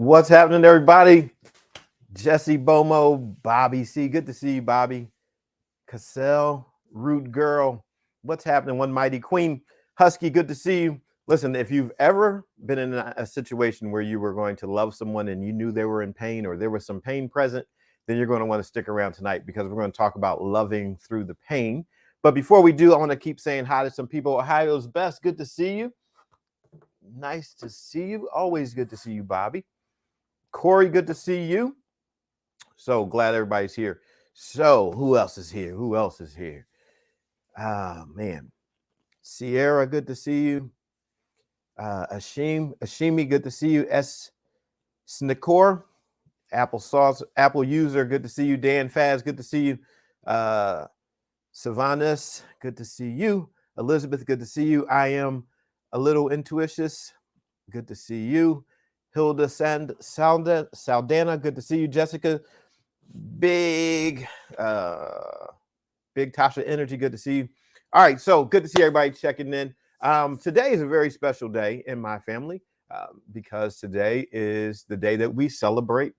What's happening, everybody? Jesse Bomo, Bobby C. Good to see you, Bobby. Cassell, Root Girl. What's happening, One Mighty Queen? Husky, good to see you. Listen, if you've ever been in a situation where you were going to love someone and you knew they were in pain or there was some pain present, then you're going to want to stick around tonight because we're going to talk about loving through the pain. But before we do, I want to keep saying hi to some people. Ohio's best, good to see you. Nice to see you. Always good to see you, Bobby. Corey, good to see you. So glad everybody's here. So who else is here? Who else is here? Ah, man. Sierra, good to see you. Ashimi, good to see you. S. Snikor, Apple user, good to see you. Dan Faz, good to see you. Savanas, good to see you. Elizabeth, good to see you. I am a little intuitious, good to see you. Hilda Saldana, good to see you. Jessica, big Tasha Energy, good to see you. All right, so good to see everybody checking in. Today is a very special day in my family because today is the day that we celebrate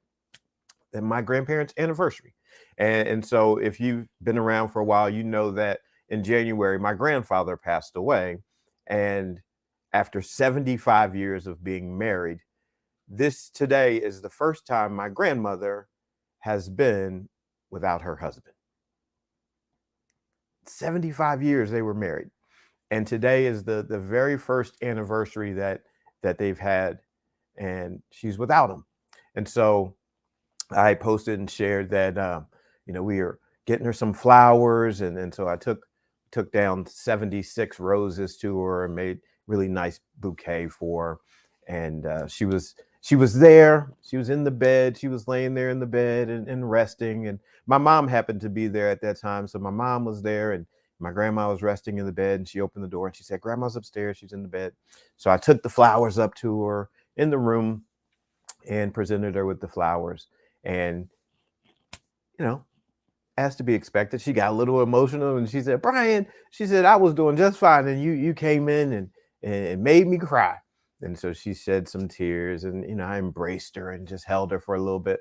my grandparents' anniversary. And so if you've been around for a while, you know that in January, my grandfather passed away. And after 75 years of being married, this today is the first time my grandmother has been without her husband. 75 years they were married. And today is the very first anniversary that they've had, and she's without him. And so I posted and shared that, we are getting her some flowers. And so I took down 76 roses to her and made really nice bouquet for her. And she was there. She was in the bed. She was laying there in the bed and resting. And my mom happened to be there at that time. So my mom was there and my grandma was resting in the bed, and she opened the door and she said, "Grandma's upstairs. She's in the bed." So I took the flowers up to her in the room and presented her with the flowers. And, as to be expected, she got a little emotional and she said, "Brian," she said, "I was doing just fine. And you came in and made me cry." And so she shed some tears, and, I embraced her and just held her for a little bit.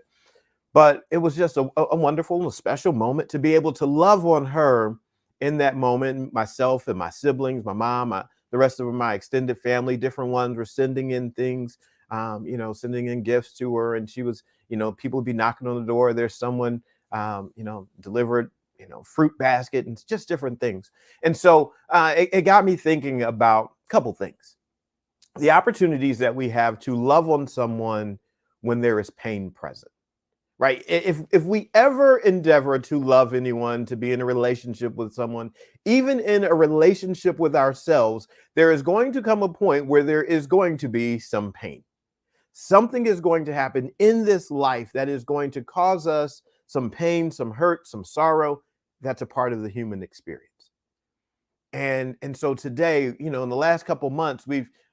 But it was just a wonderful and special moment to be able to love on her in that moment. Myself and my siblings, my mom, the rest of my extended family, different ones were sending in things, sending in gifts to her. And she was, people would be knocking on the door. There's someone, delivered, fruit basket and just different things. And so it got me thinking about a couple things. The opportunities that we have to love on someone when there is pain present. Right. If we ever endeavor to love anyone, to be in a relationship with someone, even in a relationship with ourselves, there is going to come a point where there is going to be some pain. Something is going to happen in this life that is going to cause us some pain, some hurt, some sorrow. That's a part of the human experience. And so today, in the last couple months,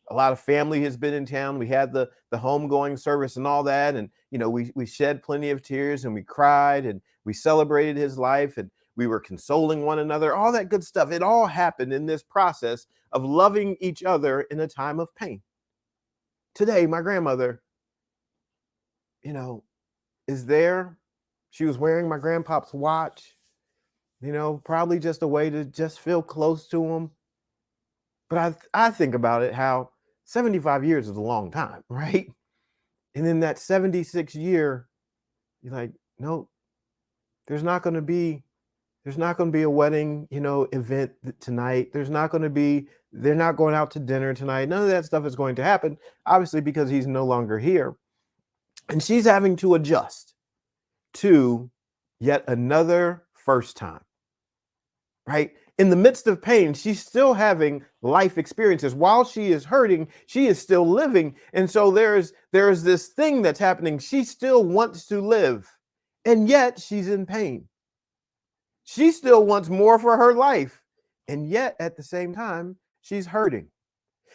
a lot of family has been in town. We had the homegoing service and all that. And, we shed plenty of tears and we cried and we celebrated his life and we were consoling one another, all that good stuff. It all happened in this process of loving each other in a time of pain. Today, my grandmother, is there. She was wearing my grandpa's watch, probably just a way to just feel close to him. But I think about it, how 75 years is a long time, right? And in that 76 year, you're like, no, there's not going to be a wedding, event tonight. They're not going out to dinner tonight. None of that stuff is going to happen, obviously, because he's no longer here. And she's having to adjust to yet another first time, right? In the midst of pain, she's still having life experiences. While she is hurting, she is still living. And so there's this thing that's happening. She still wants to live, and yet she's in pain. She still wants more for her life, and yet at the same time, she's hurting.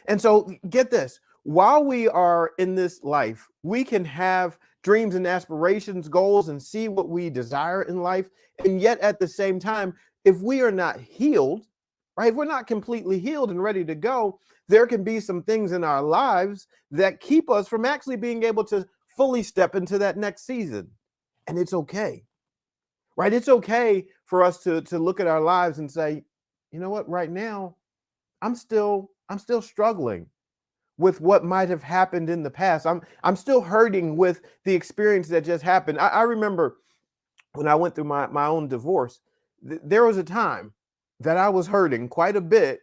And so get this, while we are in this life, we can have dreams and aspirations, goals, and see what we desire in life. And yet at the same time, if we are not healed, right, if we're not completely healed and ready to go, there can be some things in our lives that keep us from actually being able to fully step into that next season. And it's okay, right? It's okay for us to look at our lives and say, you know what, right now, I'm still struggling with what might have happened in the past. I'm still hurting with the experience that just happened. I remember when I went through my own divorce, there was a time that I was hurting quite a bit,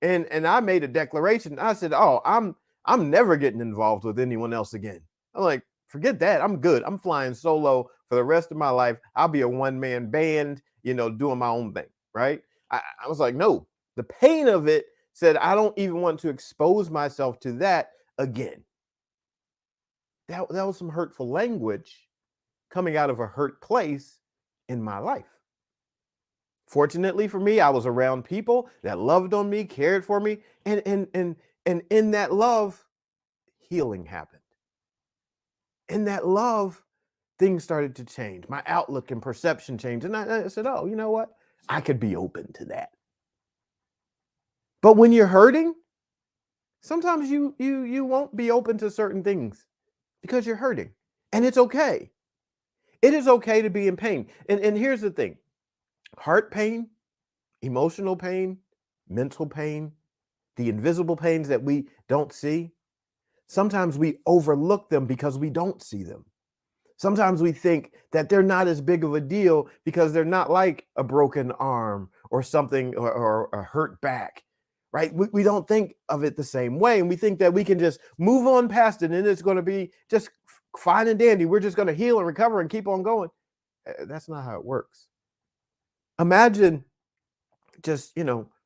and I made a declaration. I said, "Oh, I'm never getting involved with anyone else again." I'm like, "Forget that. I'm good. I'm flying solo for the rest of my life. I'll be a one-man band, doing my own thing." Right? I was like, "No." The pain of it said, "I don't even want to expose myself to that again." That was some hurtful language coming out of a hurt place in my life. Fortunately for me, I was around people that loved on me, cared for me, and in that love, healing happened. In that love, things started to change. My outlook and perception changed, and I said, "Oh, you know what? I could be open to that." But when you're hurting, sometimes you won't be open to certain things because you're hurting, and it's okay. It is okay to be in pain. And here's the thing: heart pain, emotional pain, mental pain, the invisible pains that we don't see, sometimes we overlook them because we don't see them. Sometimes we think that they're not as big of a deal because they're not like a broken arm or something, or a hurt back, right? We don't think of it the same way. And we think that we can just move on past it and it's going to be just fine and dandy. We're just going to heal and recover and keep on going. That's not how it works. Imagine just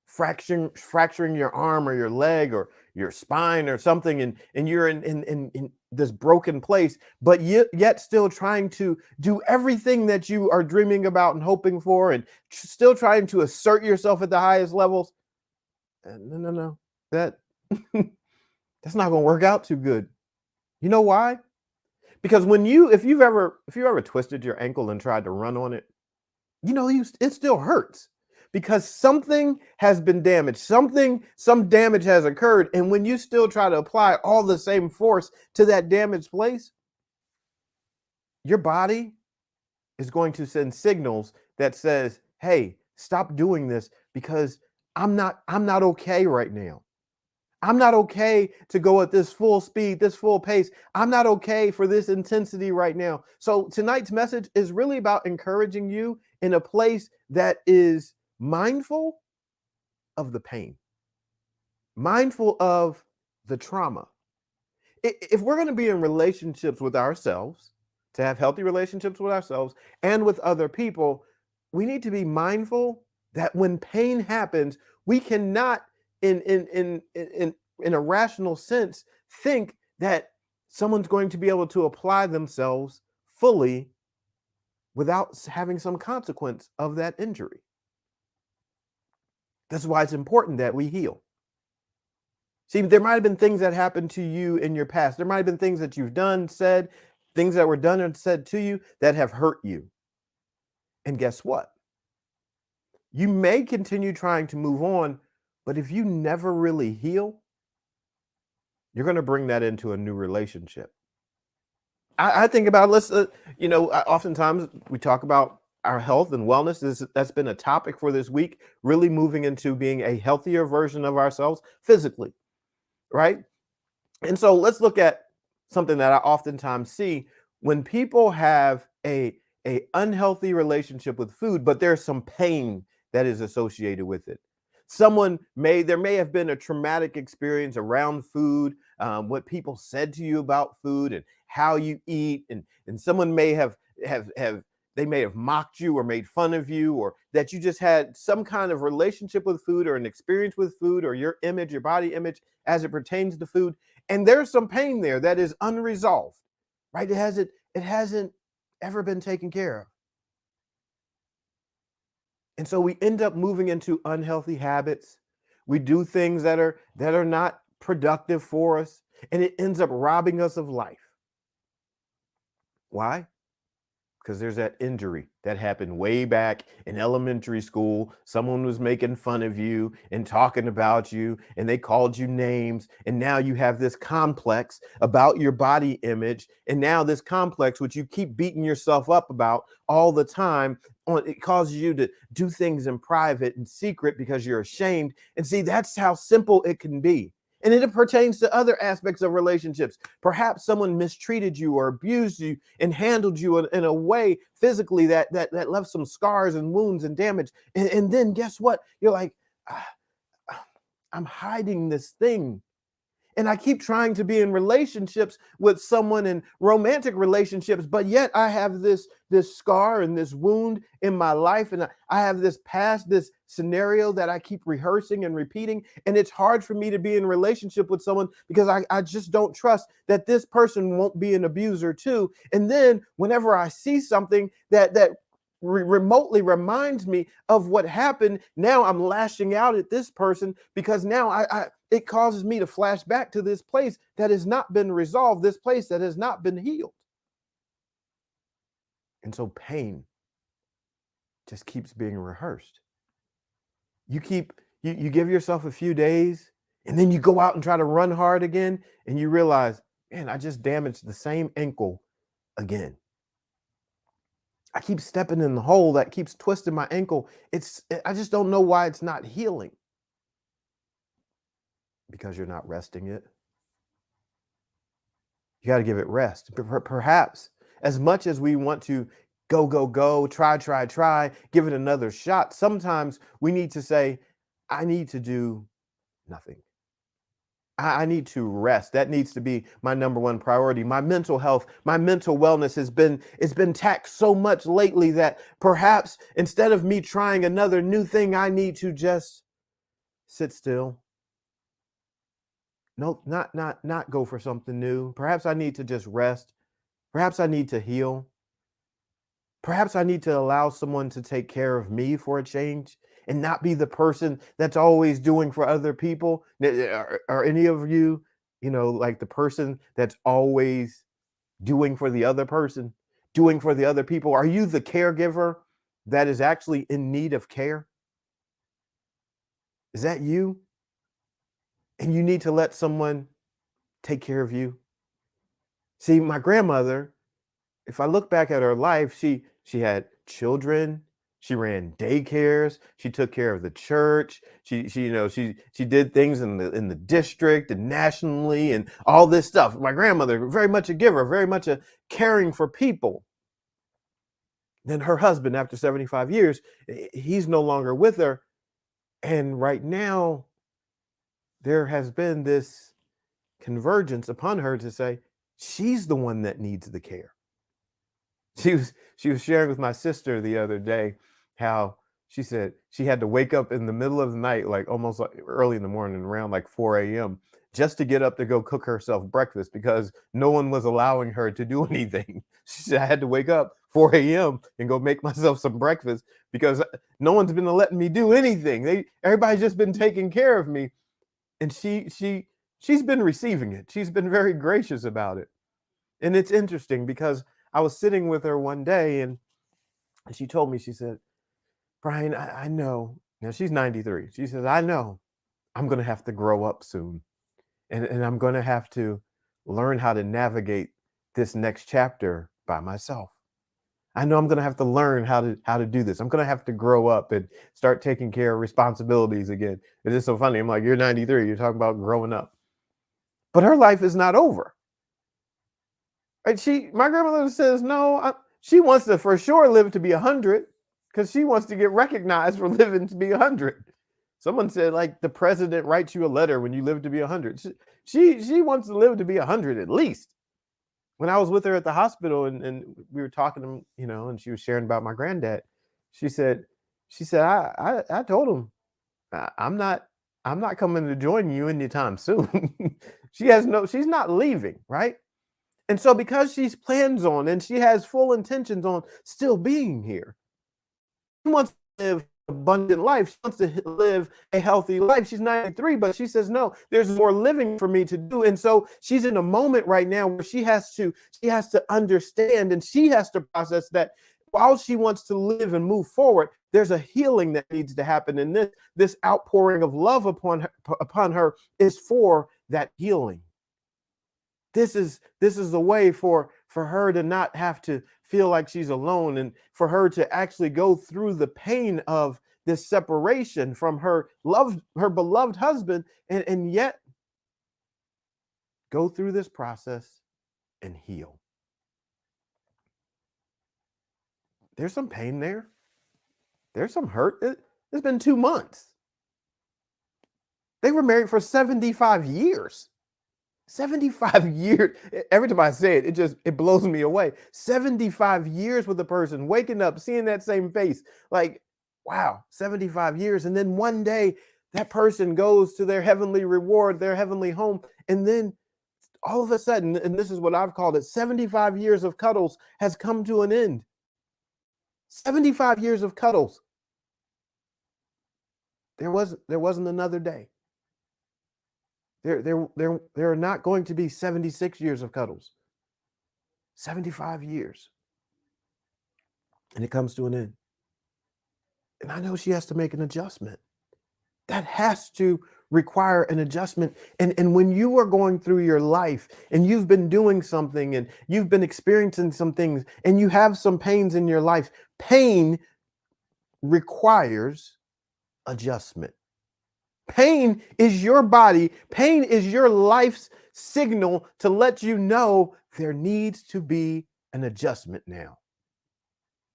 fracturing your arm or your leg or your spine or something, and you're in this broken place, but yet still trying to do everything that you are dreaming about and hoping for, and still trying to assert yourself at the highest levels. No, no, no, that that's not going to work out too good. You know why? Because if you ever twisted your ankle and tried to run on it, it still hurts because something has been damaged. Some damage has occurred. And when you still try to apply all the same force to that damaged place, your body is going to send signals that says, "Hey, stop doing this because I'm not okay right now. I'm not okay to go at this full speed, this full pace. I'm not okay for this intensity right now." So tonight's message is really about encouraging you in a place that is mindful of the pain, mindful of the trauma. If we're going to be in relationships with ourselves, to have healthy relationships with ourselves and with other people, we need to be mindful that when pain happens, we cannot, in a rational sense, think that someone's going to be able to apply themselves fully without having some consequence of that injury. That's why it's important that we heal. See, there might have been things that happened to you in your past. There might have been things that you've done, said, things that were done and said to you that have hurt you. And guess what? You may continue trying to move on, but if you never really heal, you're going to bring that into a new relationship. I think about, oftentimes we talk about our health and wellness. That's been a topic for this week, really moving into being a healthier version of ourselves physically, right? And so let's look at something that I oftentimes see when people have a unhealthy relationship with food, but there's some pain that is associated with it. There may have been a traumatic experience around food, what people said to you about food and how you eat, and someone may have they may have mocked you or made fun of you, or that you just had some kind of relationship with food or an experience with food or your body image as it pertains to food. And there's some pain there that is unresolved, right? It hasn't ever been taken care of. And so we end up moving into unhealthy habits. We do things that are not productive for us, and it ends up robbing us of life. Why? because there's that injury that happened way back in elementary school. Someone was making fun of you and talking about you, and they called you names. And now you have this complex about your body image. And now this complex, which you keep beating yourself up about all the time, it causes you to do things in private and secret because you're ashamed. And see, that's how simple it can be. And it pertains to other aspects of relationships. Perhaps someone mistreated you or abused you and handled you in a way physically that left some scars and wounds and damage. And then guess what? You're like, "Ah, I'm hiding this thing. And I keep trying to be in relationships with someone in romantic relationships, but yet I have this scar and this wound in my life, and I have this past, this scenario that I keep rehearsing and repeating. And it's hard for me to be in relationship with someone because I just don't trust that this person won't be an abuser too. And then whenever I see something that remotely reminds me of what happened, now I'm lashing out at this person because now it causes me to flash back to this place that has not been resolved, this place that has not been healed. And so pain just keeps being rehearsed. You give yourself a few days, and then you go out and try to run hard again, and you realize, man, I just damaged the same ankle again. I keep stepping in the hole that keeps twisting my ankle. I just don't know why it's not healing. Because you're not resting it. You got to give it rest. Perhaps as much as we want to go, try, give it another shot, sometimes we need to say, I need to do nothing. I need to rest. That needs to be my number one priority. My mental health, my mental wellness it's been taxed so much lately that perhaps instead of me trying another new thing, I need to just sit still. No, not go for something new. Perhaps I need to just rest. Perhaps I need to heal. Perhaps I need to allow someone to take care of me for a change and not be the person that's always doing for other people. Are any of you, like the person that's always doing for the other person, doing for the other people? Are you the caregiver that is actually in need of care? Is that you? And you need to let someone take care of you. See, my grandmother, if I look back at her life, she had children, she ran daycares, she took care of the church, she did things in the district and nationally and all this stuff. My grandmother, very much a giver, very much a caring for people. Then her husband, after 75 years, he's no longer with her. And right now, there has been this convergence upon her to say she's the one that needs the care. She was sharing with my sister the other day how she said she had to wake up in the middle of the night, like almost like early in the morning, around like 4 a.m., just to get up to go cook herself breakfast because no one was allowing her to do anything. She said, I had to wake up 4 a.m. and go make myself some breakfast because no one's been letting me do anything. Everybody's just been taking care of me. And she's been receiving it. She's been very gracious about it. And it's interesting because I was sitting with her one day and she told me, she said, Brian, I know, she's 93. She says, I know I'm going to have to grow up soon. And I'm going to have to learn how to navigate this next chapter by myself. I know I'm going to have to learn how to do this. I'm going to have to grow up and start taking care of responsibilities again. It is so funny. I'm like, you're 93. You're talking about growing up. But her life is not over. Right? My grandmother says, no, she wants to for sure live to be 100 because she wants to get recognized for living to be 100. Someone said, like, the president writes you a letter when you live to be 100. She wants to live to be 100 at least. When I was with her at the hospital and we were talking, and she was sharing about my granddad, she said, I told him, I'm not coming to join you anytime soon. She's not leaving, right? And so because she's plans on and she has full intentions on still being here, she wants to live abundant life. She wants to live a healthy life. She's 93, but she says, no, there's more living for me to do. And so she's in a moment right now where she has to understand, and she has to process that while she wants to live and move forward, there's a healing that needs to happen. And this outpouring of love upon her is for that healing. This is a way for her to not have to feel like she's alone, and for her to actually go through the pain of this separation from her beloved husband, and yet go through this process and heal. There's some pain there. There's some hurt. It's been 2 months. They were married for 75 years. 75 years. Every time I say it, it blows me away. 75 years with a person, waking up, seeing that same face. Like, wow, 75 years. And then one day that person goes to their heavenly reward, their heavenly home. And then all of a sudden, and this is what I've called it, 75 years of cuddles has come to an end. 75 years of cuddles. There wasn't another day. There are not going to be 76 years of cuddles. 75 years. And it comes to an end. And I know she has to make an adjustment. That has to require an adjustment. And when you are going through your life and you've been doing something and you've been experiencing some things and you have some pains in your life, pain requires adjustment. Pain is your body. Pain is your life's signal to let you know there needs to be an adjustment now.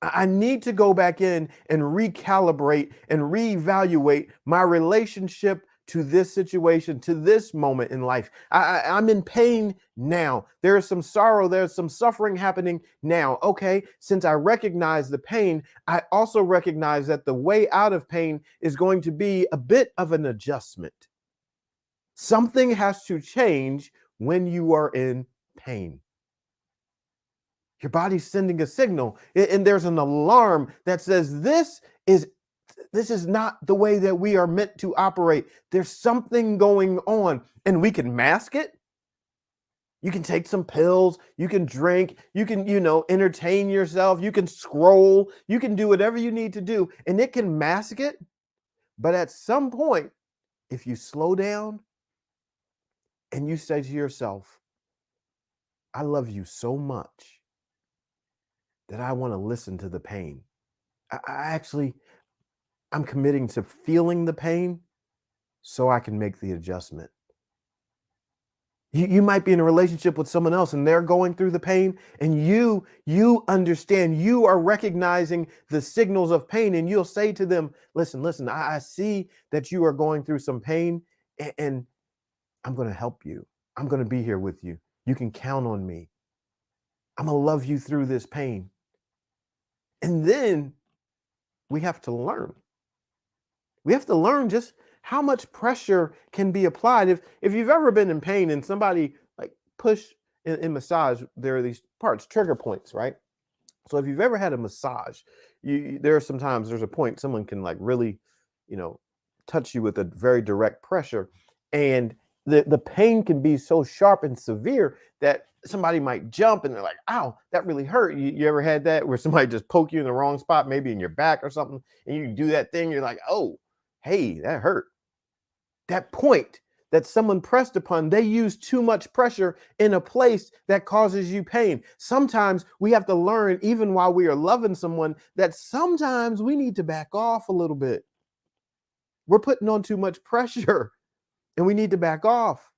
I need to go back in and recalibrate and reevaluate my relationship to this situation, to this moment in life. I'm in pain now. There is some sorrow, there's some suffering happening now. Okay, since I recognize the pain, I also recognize that the way out of pain is going to be a bit of an adjustment. Something has to change when you are in pain. Your body's sending a signal, and there's an alarm that says this is not the way that we are meant to operate. There's something going on, and we can mask it. You can take some pills, you can drink, you can, entertain yourself, you can scroll, you can do whatever you need to do, and it can mask it. But at some point, if you slow down and you say to yourself, I love you so much that I want to listen to the pain. I'm committing to feeling the pain so I can make the adjustment. You might be in a relationship with someone else and they're going through the pain, and you understand, you are recognizing the signals of pain, and you'll say to them, listen, I see that you are going through some pain, and I'm going to help you. I'm going to be here with you. You can count on me. I'm going to love you through this pain. And then we have to learn. We have to learn just how much pressure can be applied. If you've ever been in pain and somebody like push in massage, there are these parts, trigger points, right? So if you've ever had a massage, there are sometimes there's a point someone can like really, touch you with a very direct pressure, and the pain can be so sharp and severe that somebody might jump and they're like, ow, that really hurt. You ever had that where somebody just poke you in the wrong spot, maybe in your back or something, and you do that thing, you're like, oh, hey, that hurt. That point that someone pressed upon, they use too much pressure in a place that causes you pain. Sometimes we have to learn, even while we are loving someone, that sometimes we need to back off a little bit. We're putting on too much pressure and we need to back off.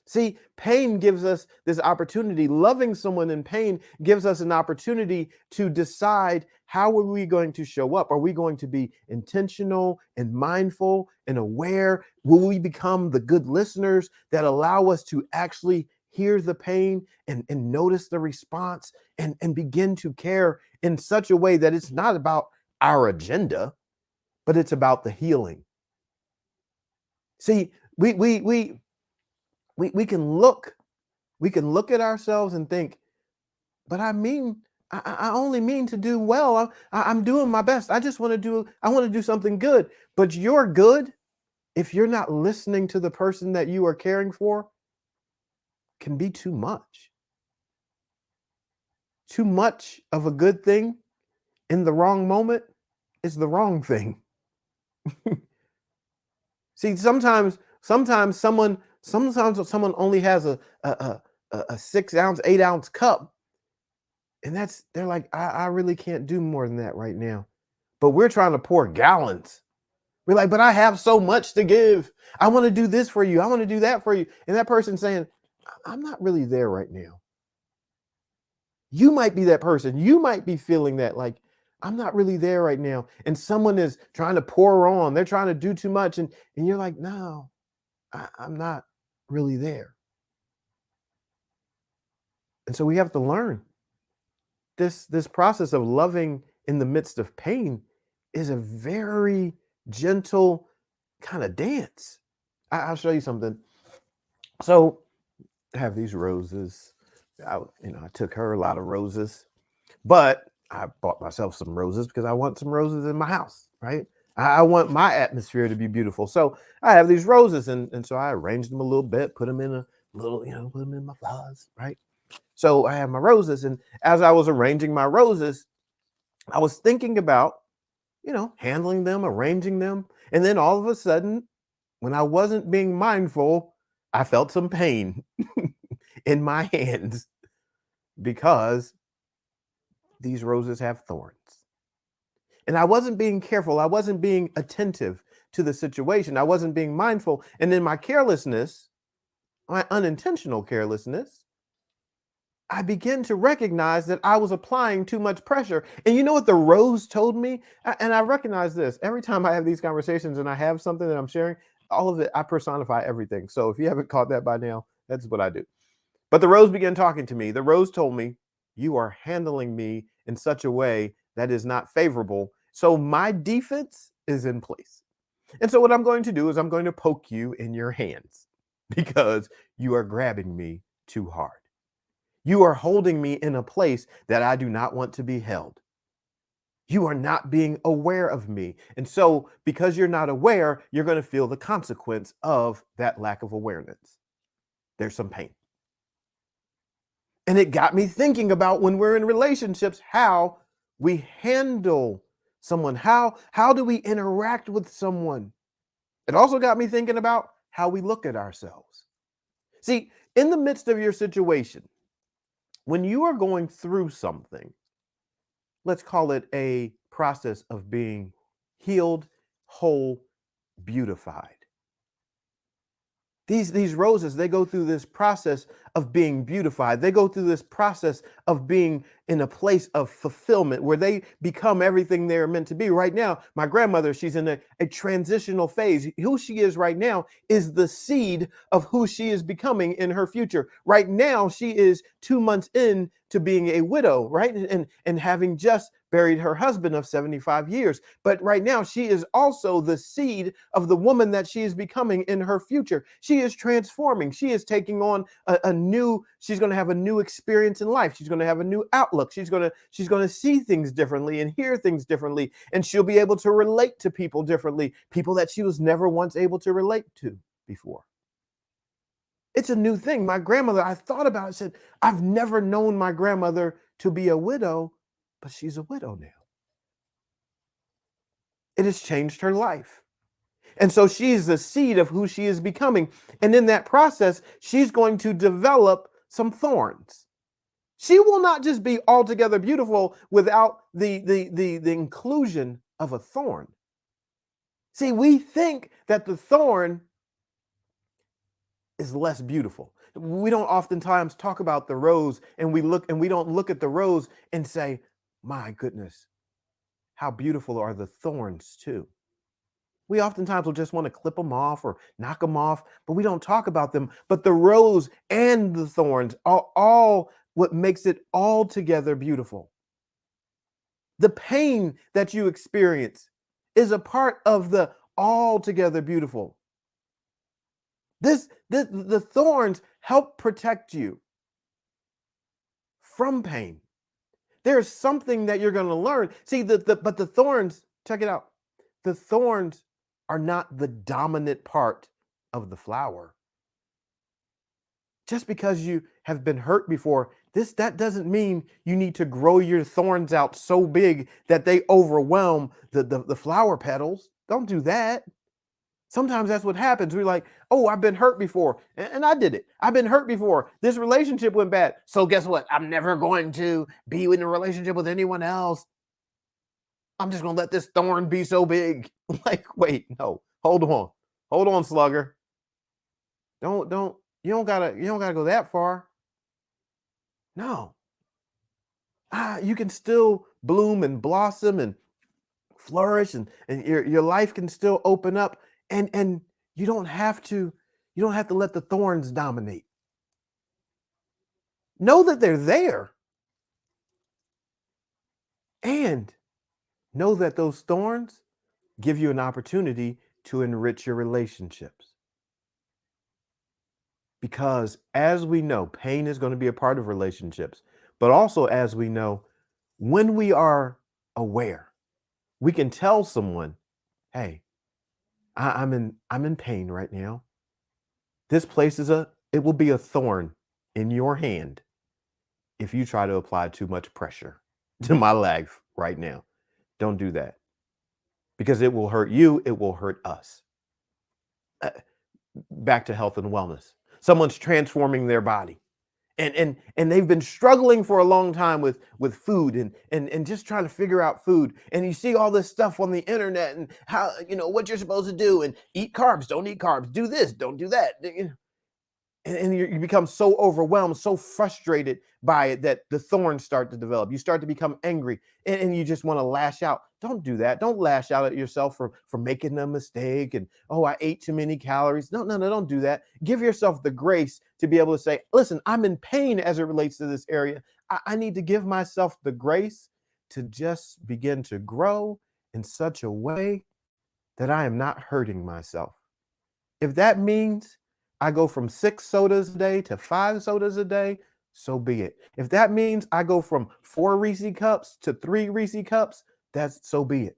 See, pain gives us this opportunity. Loving someone in pain gives us an opportunity to decide, how are we going to show up? Are we going to be intentional and mindful and aware? Will we become the good listeners that allow us to actually hear the pain and notice the response and begin to care in such a way that it's not about our agenda, but it's about the healing? See, we can look at ourselves and think, but I mean I only mean to do well. I'm doing my best. I want to do something good. But your good, if you're not listening to the person that you are caring for, can be too much. Too much of a good thing in the wrong moment is the wrong thing. See, sometimes someone only has a 6 ounce, 8 ounce cup, and they're like, I really can't do more than that right now. But we're trying to pour gallons. We're like, but I have so much to give. I want to do this for you. I want to do that for you. And that person saying, I'm not really there right now. You might be that person. You might be feeling that like, I'm not really there right now. And someone is trying to pour on. They're trying to do too much. And you're like, no, I'm not really there. And so we have to learn this process of loving in the midst of pain is a very gentle kind of dance. I'll show you something. So I have these roses. I took her a lot of roses, but I bought myself some roses because I want some roses in my house, right? I want my atmosphere to be beautiful. So I have these roses, and so I arranged them a little bit, put them in a little, put them in my vase, right? So I have my roses, and as I was arranging my roses, I was thinking about, handling them, arranging them, and then all of a sudden, when I wasn't being mindful, I felt some pain in my hands because these roses have thorns. And I wasn't being careful. I wasn't being attentive to the situation. I wasn't being mindful. And in my carelessness, my unintentional carelessness, I began to recognize that I was applying too much pressure. And you know what the rose told me? And I recognize this every time I have these conversations and I have something that I'm sharing, all of it, I personify everything. So if you haven't caught that by now, that's what I do. But the rose began talking to me. The rose told me, you are handling me in such a way that is not favorable. So my defense is in place. And so what I'm going to do is I'm going to poke you in your hands because you are grabbing me too hard. You are holding me in a place that I do not want to be held. You are not being aware of me. And so, because you're not aware, you're going to feel the consequence of that lack of awareness. There's some pain. And it got me thinking about when we're in relationships, how we handle someone. How do we interact with someone? It also got me thinking about how we look at ourselves. See, in the midst of your situation, when you are going through something, let's call it a process of being healed, whole, beautified. These roses, they go through this process of being beautified. They go through this process of being in a place of fulfillment where they become everything they're meant to be. Right now, my grandmother, she's in a transitional phase. Who she is right now is the seed of who she is becoming in her future. Right now, she is 2 months in to being a widow, right? And having just buried her husband of 75 years. But right now, she is also the seed of the woman that she is becoming in her future. She is transforming. She is taking on she's going to have a new experience in life. She's going to have a new outlook. She's going to see things differently and hear things differently. And she'll be able to relate to people differently, people that she was never once able to relate to before. It's a new thing. My grandmother, I thought about it, I said, I've never known my grandmother to be a widow, but she's a widow now. It has changed her life. And so she's the seed of who she is becoming. And in that process, she's going to develop some thorns. She will not just be altogether beautiful without the inclusion of a thorn. See, we think that the thorn is less beautiful. We don't oftentimes talk about the rose and we don't look at the rose and say, my goodness, how beautiful are the thorns too. We oftentimes will just want to clip them off or knock them off, but we don't talk about them. But the rose and the thorns are all what makes it altogether beautiful. The pain that you experience is a part of the altogether beautiful. The thorns help protect you from pain. There's something that you're going to learn. See, but the thorns, check it out. The thorns are not the dominant part of the flower. Just because you have been hurt before, that doesn't mean you need to grow your thorns out so big that they overwhelm the flower petals. Don't do that. Sometimes that's what happens. We're like, oh, I've been hurt before. And I did it. I've been hurt before. This relationship went bad. So guess what? I'm never going to be in a relationship with anyone else. I'm just going to let this thorn be so big. Like, wait, no, hold on. Hold on, slugger. You don't gotta go that far. No. You can still bloom and blossom and flourish, and your life can still open up, and you don't have to let the thorns dominate. Know that they're there, and know that those thorns give you an opportunity to enrich your relationships. Because as we know, pain is going to be a part of relationships, but also as we know, when we are aware, we can tell someone, hey, I'm in pain right now. This place it will be a thorn in your hand if you try to apply too much pressure to my life right now. Don't do that, because it will hurt you, it will hurt us. Uh, Back to health and wellness. Someone's transforming their body, and they've been struggling for a long time with food, and just trying to figure out food, and you see all this stuff on the internet, and how, what you're supposed to do, and eat carbs, don't eat carbs, do this, don't do that, and you become so overwhelmed, so frustrated by it, that the thorns start to develop. You start to become angry, and you just want to lash out. Don't do that. Don't lash out at yourself for making a mistake, and, oh, I ate too many calories. No, no, no, don't do that. Give yourself the grace to be able to say, listen, I'm in pain as it relates to this area. I need to give myself the grace to just begin to grow in such a way that I am not hurting myself. If that means I go from 6 sodas a day to 5 sodas a day, so be it. If that means I go from 4 Reese cups to 3 Reese cups, that's so be it.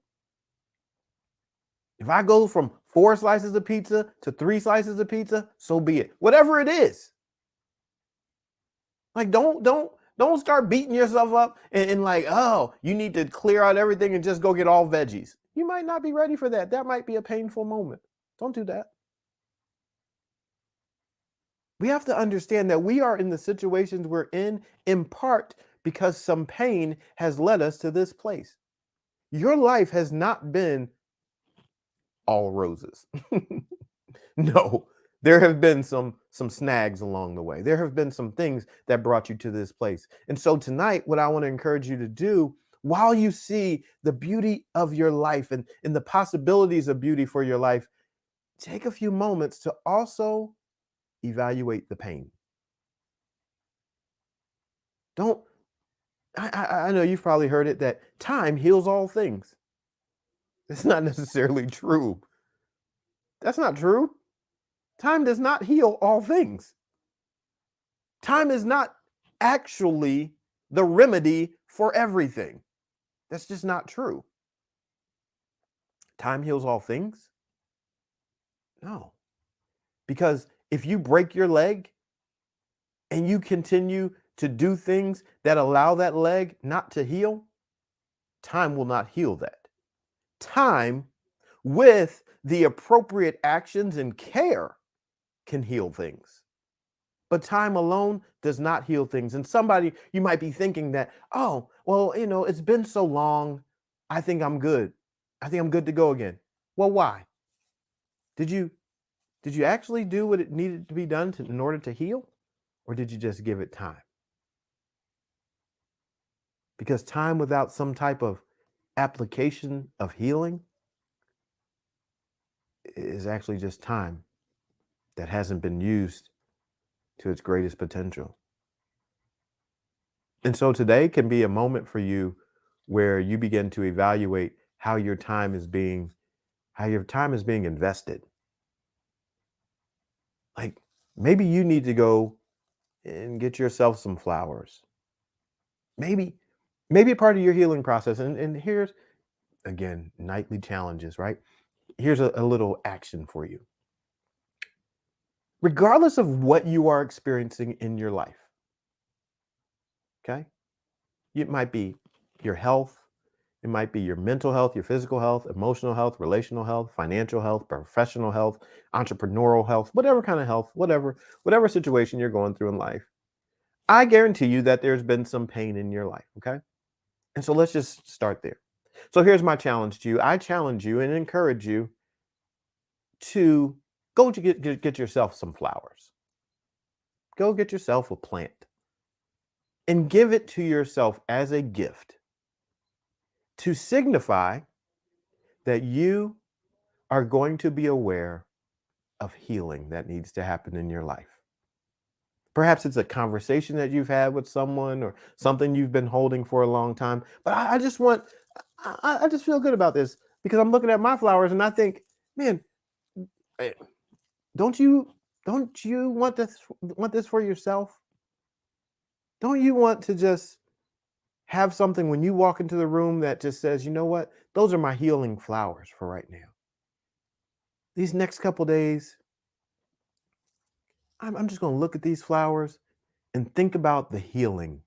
If I go from 4 slices of pizza to 3 slices of pizza, so be it. Whatever it is. Like, don't start beating yourself up, and like, oh, you need to clear out everything and just go get all veggies. You might not be ready for that. That might be a painful moment. Don't do that. We have to understand that we are in the situations we're in part because some pain has led us to this place. Your life has not been all roses. No, there have been some snags along the way. There have been some things that brought you to this place. And so tonight, what I want to encourage you to do, while you see the beauty of your life, and the possibilities of beauty for your life, take a few moments to also evaluate the pain. Don't I know you've probably heard it, that time heals all things. It's not necessarily true. That's not true. Time does not heal all things. Time is not actually the remedy for everything. That's just not true. Time heals all things? No. Because if you break your leg and you continue to do things that allow that leg not to heal, time will not heal that. Time, with the appropriate actions and care, can heal things. But time alone does not heal things. And somebody, you might be thinking that, oh, well, it's been so long. I think I'm good. I think I'm good to go again. Well, why? Did you actually do what it needed to be done in order to heal? Or did you just give it time? Because time without some type of application of healing is actually just time that hasn't been used to its greatest potential. And so today can be a moment for you where you begin to evaluate how your time is being invested. Like, maybe you need to go and get yourself some flowers. Maybe Maybe a part of your healing process. And here's, again, nightly challenges, right? Here's a little action for you. Regardless of what you are experiencing in your life, okay? It might be your health, it might be your mental health, your physical health, emotional health, relational health, financial health, professional health, entrepreneurial health, whatever kind of health, whatever situation you're going through in life. I guarantee you that there's been some pain in your life, okay? And so let's just start there. So here's my challenge to you. I challenge you and encourage you to go to get yourself some flowers. Go get yourself a plant and give it to yourself as a gift to signify that you are going to be aware of healing that needs to happen in your life. Perhaps it's a conversation that you've had with someone or something you've been holding for a long time. But I just want, I just feel good about this because I'm looking at my flowers and I think, man, eh, don't you want this for yourself? Don't you want to just have something when you walk into the room that just says, you know what, those are my healing flowers for right now. These next couple days, I'm just going to look at these flowers and think about the healing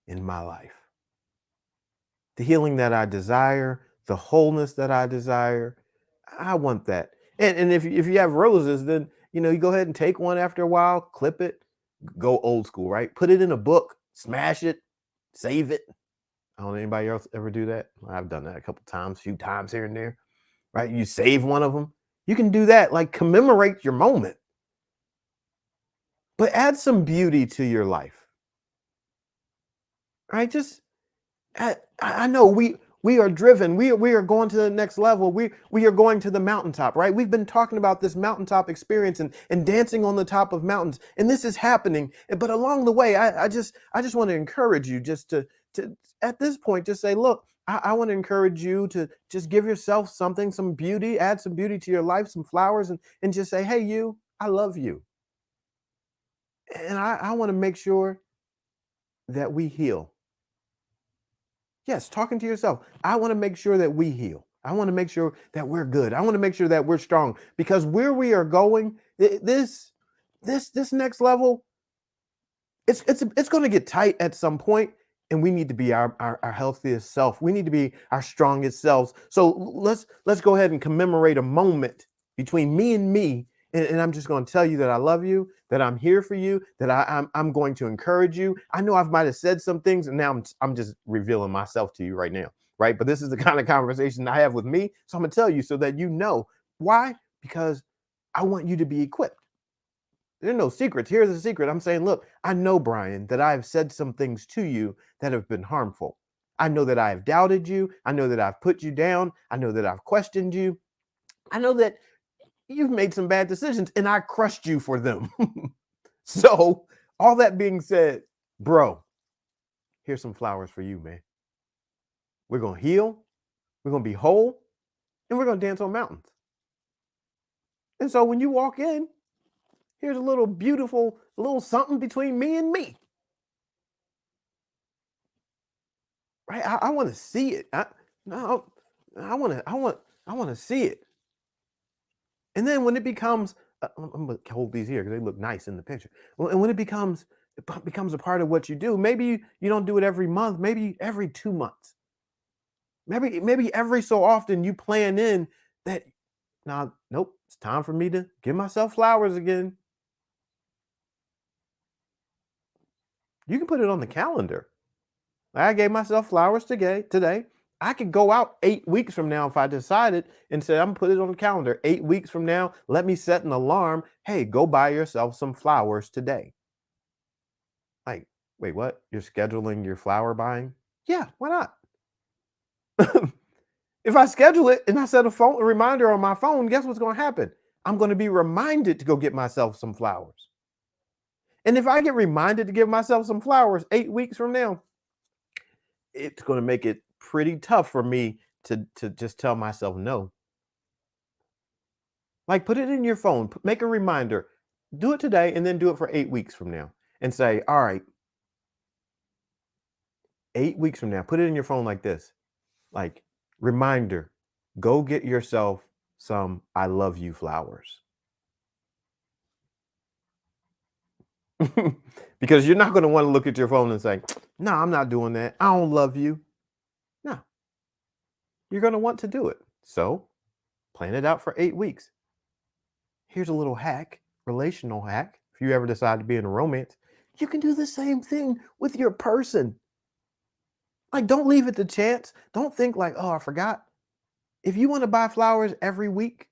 in my life, the healing that I desire, the wholeness that I desire. I want that. And if you have roses, then you go ahead and take one after a while, clip it, go old school, right? Put it in a book, smash it, save it. I don't know anybody else ever do that. I've done that a couple times, few times here and there, right? You save one of them. You can do that, like commemorate your moment, but add some beauty to your life, right? Just I know we are driven. We are going to the next level. We are going to the mountaintop, right? We've been talking about this mountaintop experience and dancing on the top of mountains, and this is happening. But along the way, I just want to encourage you just to at this point just say, look, I want to encourage you to just give yourself something, some beauty, add some beauty to your life, some flowers, and just say, hey, you, I love you, and I want to make sure that we heal. Yes, talking to yourself. I want to make sure that we heal. I want to make sure that we're good. I want to make sure that we're strong because where we are going, this next level, it's going to get tight at some point, and we need to be our healthiest self. We need to be our strongest selves. So let's go ahead and commemorate a moment between me and me. And I'm just going to tell you that I love you, that I'm here for you, that I'm going to encourage you. I know I might have said some things, and now I'm just revealing myself to you right now, right? But this is the kind of conversation I have with me, so I'm gonna tell you so that you know why. Because I want you to be equipped. There are no secrets. Here's the secret. I'm saying, look, I know, Brian, that I've said some things to you that have been harmful. I know that I have doubted you. I know that I've put you down. I know that I've questioned you. I know that you've made some bad decisions and I crushed you for them. So, all that being said, bro, here's some flowers for you, man. We're going to heal, we're going to be whole, and we're going to dance on mountains. And so, when you walk in, here's a little beautiful little something between me and me. Right? I want to see it. No, I want to see it. And then when it becomes, I'm gonna hold these here because they look nice in the picture. And when it becomes a part of what you do, maybe you don't do it every month, maybe every 2 months, maybe every so often you plan in that. Now, nope, it's time for me to give myself flowers again. You can put it on the calendar. I gave myself flowers today. Today, I could go out 8 weeks from now if I decided and say I'm gonna put it on the calendar. 8 weeks from now, let me set an alarm. Hey, go buy yourself some flowers today. Like, wait, what? You're scheduling your flower buying? Yeah, why not? If I schedule it and I set a reminder on my phone, guess what's going to happen? I'm going to be reminded to go get myself some flowers. And if I get reminded to give myself some flowers 8 weeks from now, it's going to make it pretty tough for me to just tell myself no. Like, put it in your phone, make a reminder, do it today, and then do it for 8 weeks from now, and say, all right, 8 weeks from now, put it in your phone like this, like reminder, go get yourself some I love you flowers. Because you're not going to want to look at your phone and say, no, I'm not doing that. I don't love you. No, you're going to want to do it. So plan it out for 8 weeks. Here's a little hack, relational hack. If you ever decide to be in a romance, you can do the same thing with your person. Like, don't leave it to chance. Don't think like, oh, I forgot. If you want to buy flowers every week,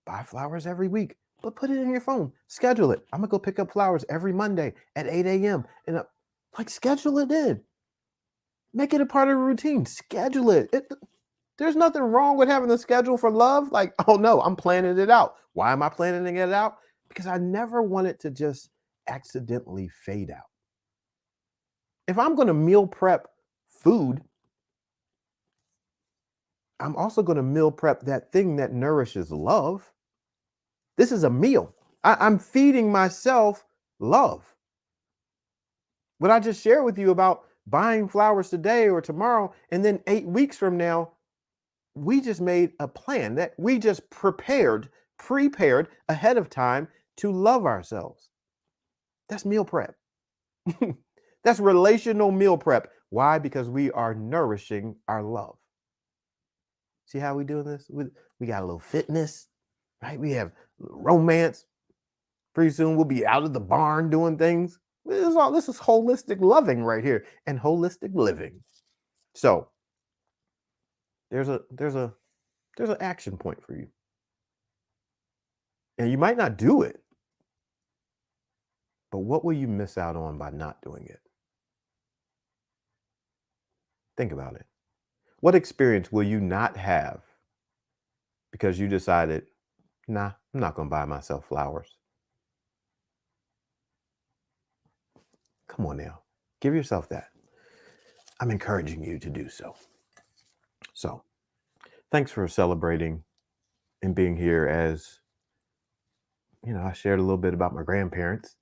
buy flowers every week, but put it in your phone. Schedule it. I'm going to go pick up flowers every Monday at 8 a.m. And like, schedule it in. Make it a part of a routine. Schedule it. There's nothing wrong with having a schedule for love. Like, oh no, I'm planning it out. Why am I planning it out? Because I never want it to just accidentally fade out. If I'm going to meal prep food, I'm also going to meal prep that thing that nourishes love. This is a meal. I'm feeding myself love. What I just shared with you about buying flowers today or tomorrow, and then 8 weeks from now, we just made a plan that we just prepared ahead of time to love ourselves. That's meal prep. That's relational meal prep. Why? Because we are nourishing our love. See how we doing this? We got a little fitness, right? We have romance. Pretty soon we'll be out of the barn doing things. This is holistic loving right here and holistic living. So there's an action point for you. And you might not do it, but what will you miss out on by not doing it? Think about it. What experience will you not have because you decided, nah, I'm not going to buy myself flowers? Come on now. Give yourself that. I'm encouraging you to do so. So, thanks for celebrating and being here. As I shared a little bit about my grandparents.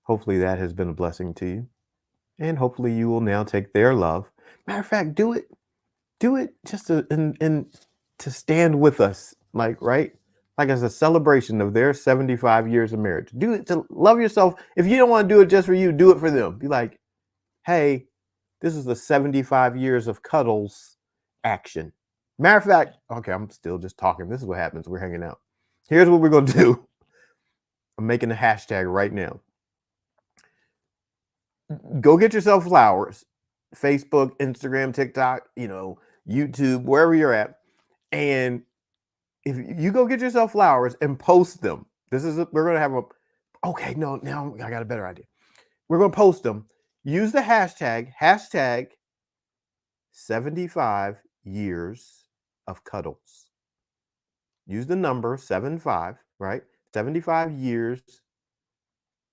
Hopefully that has been a blessing to you. And hopefully you will now take their love. Matter of fact, do it just to stand with us, like, right? Like, as a celebration of their 75 years of marriage. Do it to love yourself. If you don't want to do it just for you, do it for them. Be like, hey, this is the 75 years of cuddles action. Matter of fact, okay, I'm still just talking. This is what happens. We're hanging out. Here's what we're going to do. I'm making a hashtag right now. Go get yourself flowers. Facebook, Instagram, TikTok, YouTube, wherever you're at. And if you go get yourself flowers and post them, we're going to have okay, no, now I got a better idea. We're going to post them. Use the hashtag 75 years of cuddles. Use the number 75, right? 75 years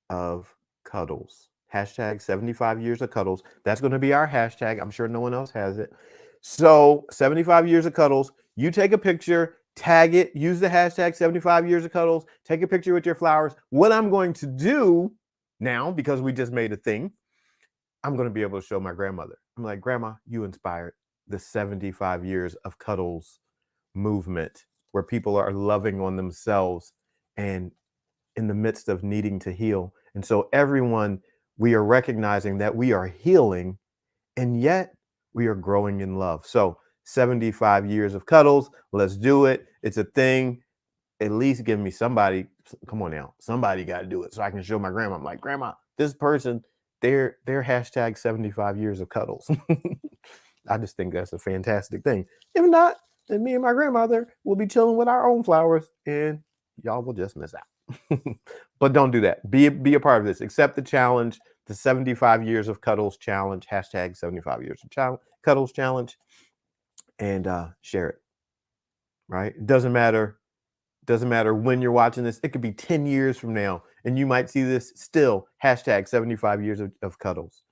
of cuddles. Hashtag 75 years of cuddles. That's going to be our hashtag. I'm sure no one else has it. So 75 years of cuddles. You take a picture, tag it, use the hashtag 75 years of cuddles, take a picture with your flowers. What I'm going to do now, because we just made a thing, I'm going to be able to show my grandmother. I'm like, Grandma, you inspired the 75 years of cuddles movement, where people are loving on themselves and in the midst of needing to heal. And so everyone, we are recognizing that we are healing, and yet we are growing in love. So 75 years of cuddles. Let's do it. It's a thing. At least give me somebody. Come on now. Somebody got to do it so I can show my grandma. I'm like, Grandma, this person, they're hashtag 75 years of cuddles. I just think that's a fantastic thing. If not, then me and my grandmother will be chilling with our own flowers, and y'all will just miss out. But don't do that. Be a part of this. Accept the challenge, the 75 years of cuddles challenge, hashtag 75 years of cuddles challenge, and share it. Right? It doesn't matter when you're watching this. It could be 10 years from now, and you might see this still, hashtag 75 years of cuddles.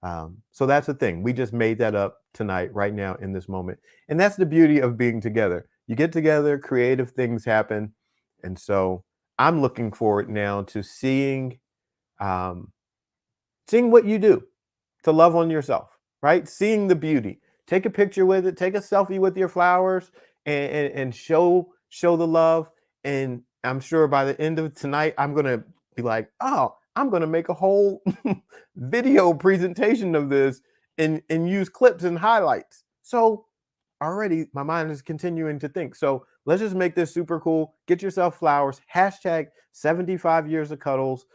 So that's the thing. We just made that up tonight, right now, in this moment. And that's the beauty of being together. You get together, creative things happen. And so I'm looking forward now to seeing what you do to love on yourself. right? Seeing the beauty. Take a picture with it, take a selfie with your flowers and show the love. And I'm sure by the end of tonight, I'm gonna be like, oh, I'm gonna make a whole video presentation of this and use clips and highlights. So already my mind is continuing to think. So let's just make this super cool. Get yourself flowers, hashtag 75 years of cuddles,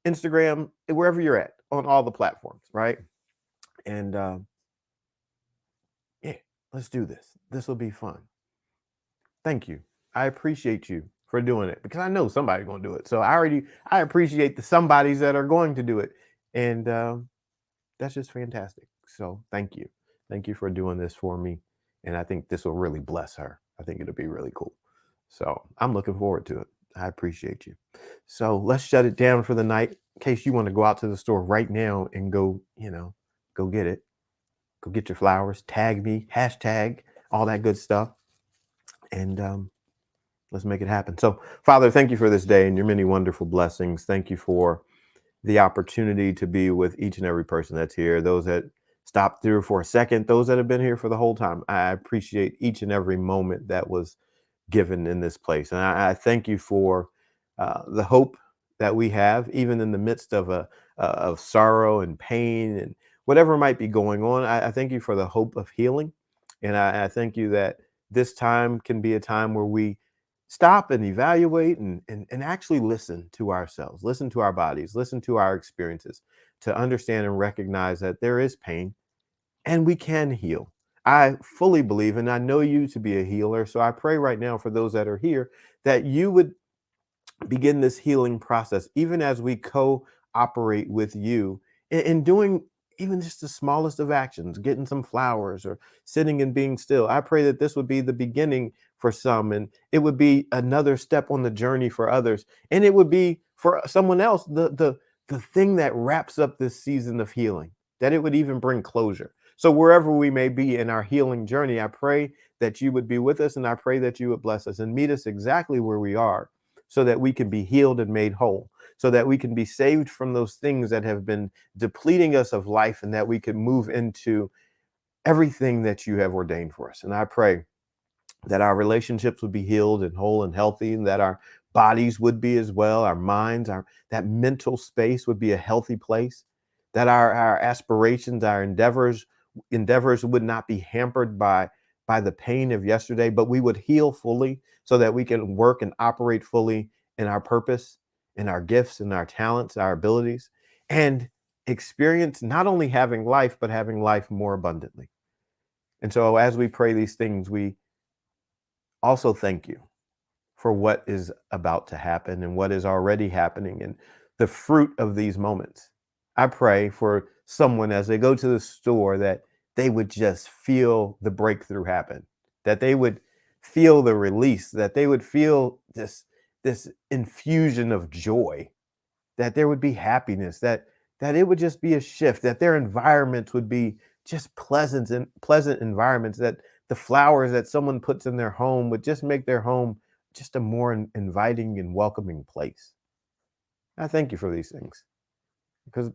Instagram, wherever you're at on all the platforms, right? And yeah, let's do this. This will be fun. Thank you. I appreciate you for doing it because I know somebody's going to do it. So I appreciate the somebodies that are going to do it. And that's just fantastic. So thank you. Thank you for doing this for me. And I think this will really bless her. I think it'll be really cool. So I'm looking forward to it. I appreciate you. So let's shut it down for the night in case you want to go out to the store right now and go, go get it. Go get your flowers, tag me, hashtag, all that good stuff. And let's make it happen. So, Father, thank you for this day and your many wonderful blessings. Thank you for the opportunity to be with each and every person that's here, those that stopped through for a second, those that have been here for the whole time. I appreciate each and every moment that was given in this place. And I thank you for the hope that we have, even in the midst of of sorrow and pain and whatever might be going on. I thank you for the hope of healing. And I thank you that this time can be a time where we stop and evaluate and actually listen to ourselves, listen to our bodies, listen to our experiences to understand and recognize that there is pain and we can heal. I fully believe, and I know you to be a healer. So I pray right now for those that are here that you would begin this healing process, even as we cooperate with you in doing even just the smallest of actions, getting some flowers or sitting and being still. I pray that this would be the beginning for some, and it would be another step on the journey for others, and it would be for someone else the thing that wraps up this season of healing. That it would even bring closure. So wherever we may be in our healing journey, I pray that you would be with us, and I pray that you would bless us and meet us exactly where we are so that we can be healed and made whole, so that we can be saved from those things that have been depleting us of life, and that we can move into everything that you have ordained for us. And I pray that our relationships would be healed and whole and healthy, and that our bodies would be as well, our minds, our that mental space would be a healthy place, that our aspirations, our endeavors would not be hampered by the pain of yesterday, but we would heal fully so that we can work and operate fully in our purpose, in our gifts, in our talents, our abilities, and experience not only having life, but having life more abundantly. And so as we pray these things, we also thank you for what is about to happen and what is already happening and the fruit of these moments. I pray for someone as they go to the store that they would just feel the breakthrough happen, that they would feel the release, that they would feel this infusion of joy, that there would be happiness, that it would just be a shift, that their environments would be just pleasant environments, that the flowers that someone puts in their home would just make their home just a more inviting and welcoming place. I thank you for these things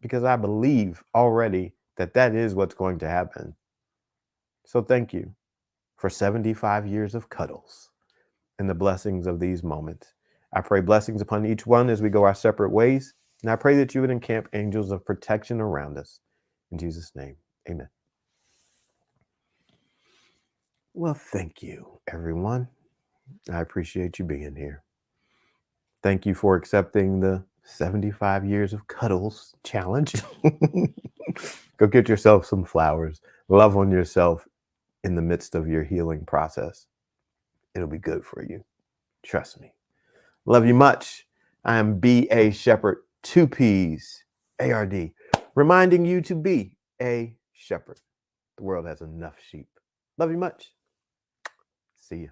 because I believe already that that is what's going to happen. So thank you for 75 years of cuddles and the blessings of these moments. I pray blessings upon each one as we go our separate ways. And I pray that you would encamp angels of protection around us. In Jesus' name, amen. Well, thank you, everyone. I appreciate you being here. Thank you for accepting the 75 years of cuddles challenge. Go get yourself some flowers. Love on yourself in the midst of your healing process. It'll be good for you. Trust me. Love you much. I am B.A. Shepherd, 2Ps, ARD, reminding you to be a shepherd. The world has enough sheep. Love you much. See you.